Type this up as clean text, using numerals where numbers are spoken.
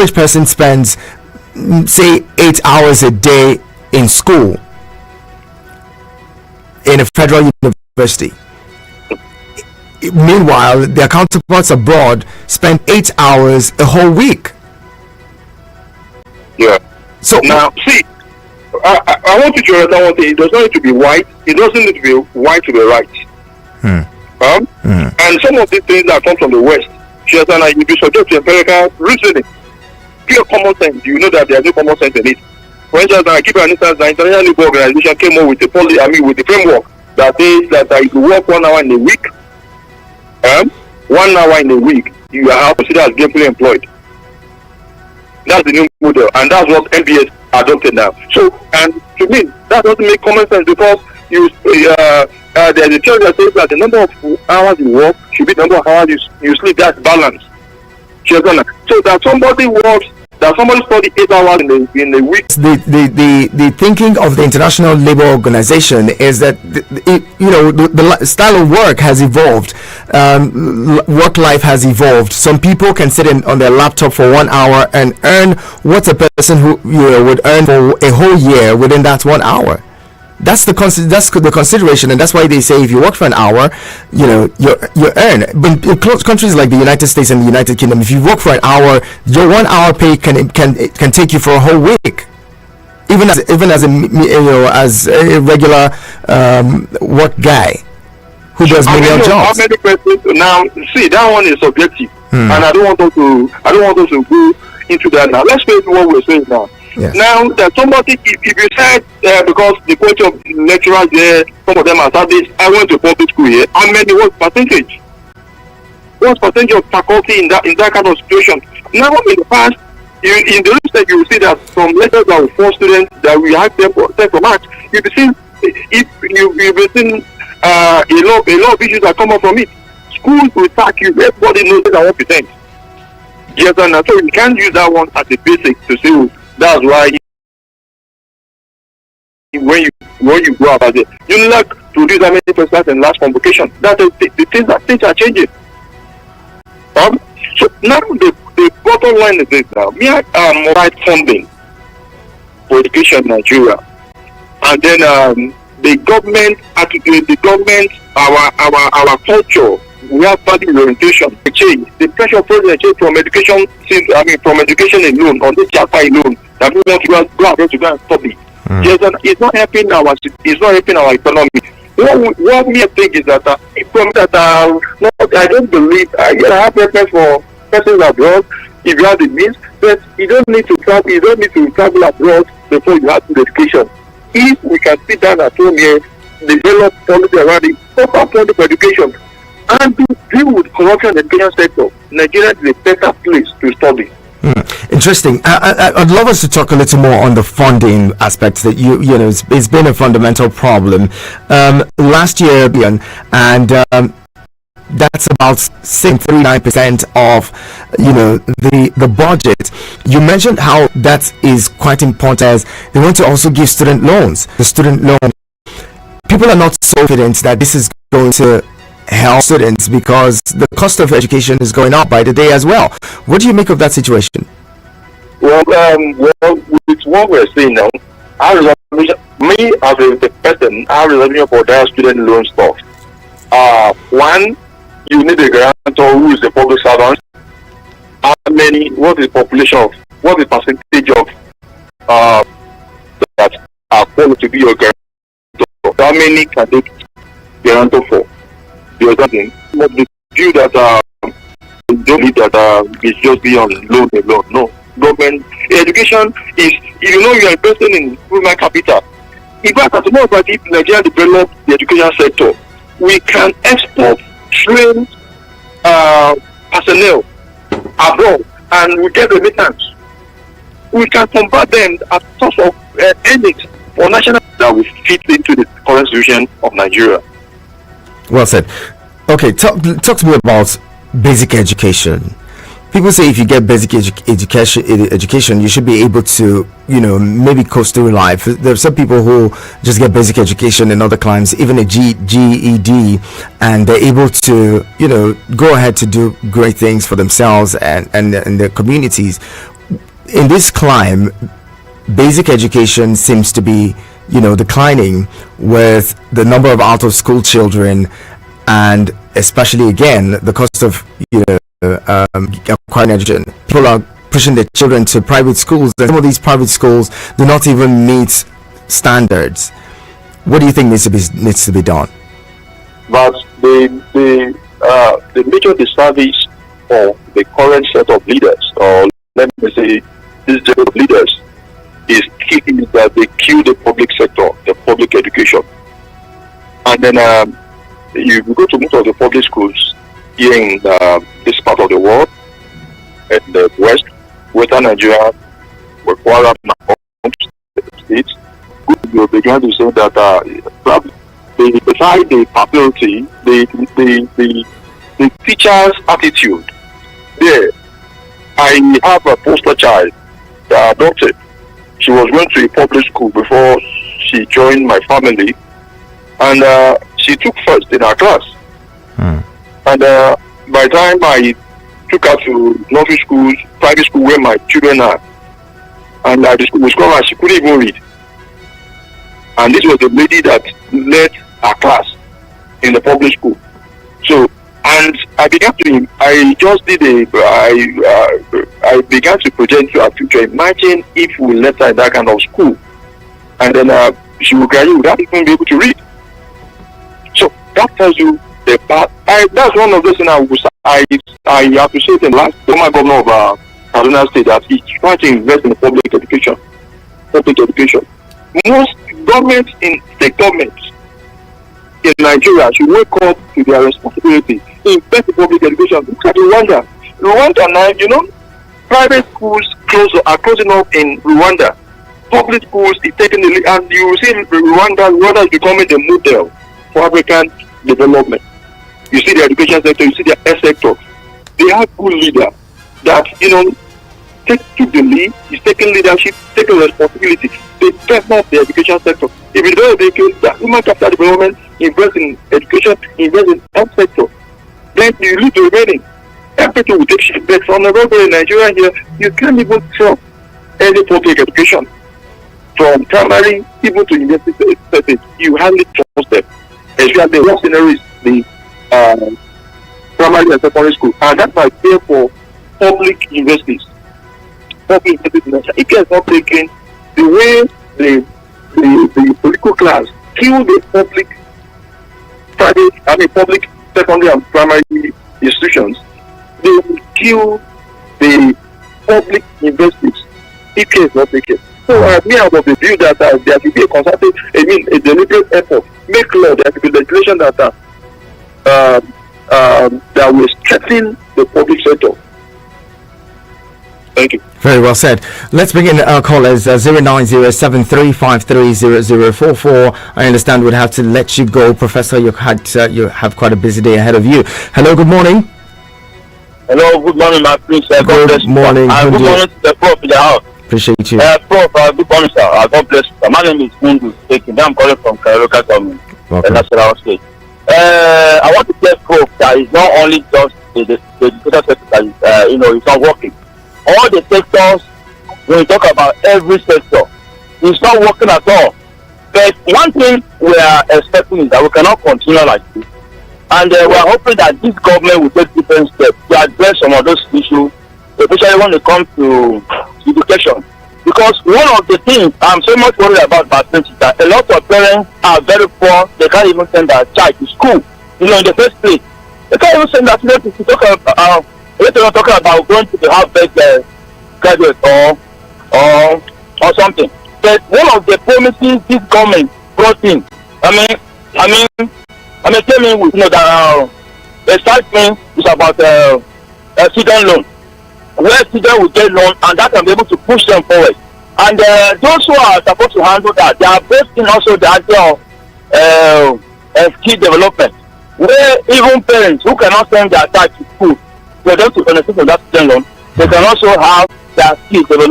average person spends, say, 8 hours a day in school in a federal university. Meanwhile, their counterparts abroad spend 8 hours a whole week. Yeah. So now, see, I want you to understand one thing. It does not need to be white. It doesn't need to be white to be right. And some of these things that come from the West, you be subject to empirical reasoning, pure common sense. You know that there is no common sense in it. For instance, I give an instance. The International Labour Organization came up with the with the framework that says that if you work 1 hour in a week, 1 hour in a week, you are considered as gainfully employed. That's the new model, and that's what MBS adopted now. So, and to me, that doesn't make common sense, because there's a theory that says that the number of hours you work should be the number of hours you sleep. That's balance. So that somebody study 8 hours in a week. The thinking of the International Labour Organization is that the style of work has evolved. Work life has evolved. Some people can sit on their laptop for 1 hour and earn what a person who would earn for a whole year within that 1 hour. That's the consideration, and that's why they say if you work for an hour, you earn. But in countries like the United States and the United Kingdom, if you work for an hour, your 1 hour pay can take you for a whole week, even as a regular work guy who does menial jobs. How many persons now? See, that one is subjective, and I don't want us to go into that now. Let's face what we're saying now. Yes. Now that somebody, if you said because the quality of lecturers there, some of them are Saturdays, I went to public school here. How many? What percentage? What percentage of faculty in that kind of situation? Now in the past, in the research, you will see that some lecturers that were 4 students that we had them for marks. You've seen a lot of issues that come up from it. Schools will sack you. Everybody knows that 1%. Yes, and so you can't use that one as a basic to say. That's why when you go about it, you like produce that many persons in last convocation. That is the things are changing. So now the bottom line is this now. We are mobile funding for education in Nigeria, and then the government, our culture. We have value orientation change. The pressure president change from education alone, on this chapter alone, that we want to go out to go and study. Yes, and it's not helping our economy. What we think is that I don't believe I have preference for persons abroad if you have the means, but you don't need to travel abroad before you have good education. If we can sit down at home here, develop policy around it, proper funding for education, and to deal with corruption in the education sector, Nigeria is a better place to study. Interesting. I'd love us to talk a little more on the funding aspects that it's been a fundamental problem. Last year, and that's about 39% of the budget. You mentioned how that is quite important, as they want to also give student loans. The student loan, people are not so confident that this is going to help students because the cost of education is going up by the day as well. What do you make of that situation? Well, with what we're saying now, me as a person, our resolution for that student loan stuff. One, you need a guarantor who is a public servant. How many? What is the population of? What is the percentage of that are qualified to be your guarantor? How many can they guarantor for? The other thing, not the view that don't need that it's just be on loan alone. No, government education is, you are investing in human capital. In fact, at the moment, if Nigeria develops the education sector, we can export trained personnel abroad, and we get remittance. We can convert them as source of earnings for national that will fit into the current situation of Nigeria. Well said. Okay, talk to me about basic education. People say if you get basic education, you should be able to, maybe coast through life. There are some people who just get basic education in other climes, even a GED, and they're able to, go ahead to do great things for themselves and their communities. in this climb, basic education seems to be, declining with the number of out of school children, and especially again the cost of acquiring education. People are pushing their children to private schools, and some of these private schools do not even meet standards. What do you think needs to be done? But the major disservice of the current set of leaders, or let me say this set of leaders, is that they kill the public sector, the public education. And then you go to most of the public schools here in this part of the world, in the Western Nigeria, Kwara, states, you began to say that beside the faculty, the teacher's attitude. There, I have a poster child that I adopted. She was going to a public school before she joined my family, and she took first in her class. And by the time I took her to nursery schools, private school where my children are, and I discovered she couldn't even read. And this was the lady that led her class in the public school. So, and I began to project to our future. Imagine if we left her in that kind of school, and then she would graduate without even be able to read. So that tells you the path. That's one of those things I appreciate the last former governor of Kaduna State, that he's trying to invest in public education. Most governments in the governments in Nigeria should wake up to their responsibility, invest in public education. Look at Rwanda. Rwanda now, private schools are closing up in Rwanda. Public schools is taking the lead, and you see Rwanda is becoming the model for African development. You see the education sector, you see the health sector. They have good leaders that, took the lead, is taking leadership, taking responsibility. They develop the education sector. If you don't educate the human capital development, invest in education, invest in health sector, then you leave the remaining. Everything will take shape. But from the regular in Nigeria here, you can't even trust any public education. From primary even to university setting, you hardly trust them. Especially the worst scenario is the primary and secondary school. And that's why I fear for public universities. Public universities in Nigeria. If you are not taking the way the political class kill the public secondary and primary institutions, they will kill the public universities if care is not taken. So me, I'm of the view that there should be a deliberate effort, make law, there should be legislation that will strengthen the public sector. Thank you. Very well said. Let's bring in our callers, 09073530044. I understand we'd have to let you go, Professor. You have quite a busy day ahead of you. Hello, good morning. Hello, good morning, my prince. Good morning. Good morning to the Prof in the house. Appreciate you. Prof, good morning, sir. God bless you. My name is Mundu Speaking. I'm calling from Kairoka Government, National State. I want to tell Prof that it's not only just the education sector that it's not working. All the sectors, when we talk about every sector, it's not working at all. But one thing we are expecting is that we cannot continue like this. And we are hoping that this government will take different steps to address some of those issues, especially when it comes to education. Because one of the things I'm so much worried about parents is that a lot of parents are very poor. They can't even send their child to school, in the first place. They can't even send their children to talk about, we're not talking about going to the Harvard graduate or something. But one of the promises this government brought in, tell me, that excitement is about student loan, where students will get loan, and that can be able to push them forward. And those who are supposed to handle that, they are based in also the idea of skill development, where even parents who cannot send their child to school for them to benefit from that student loan, they can also have their skill development.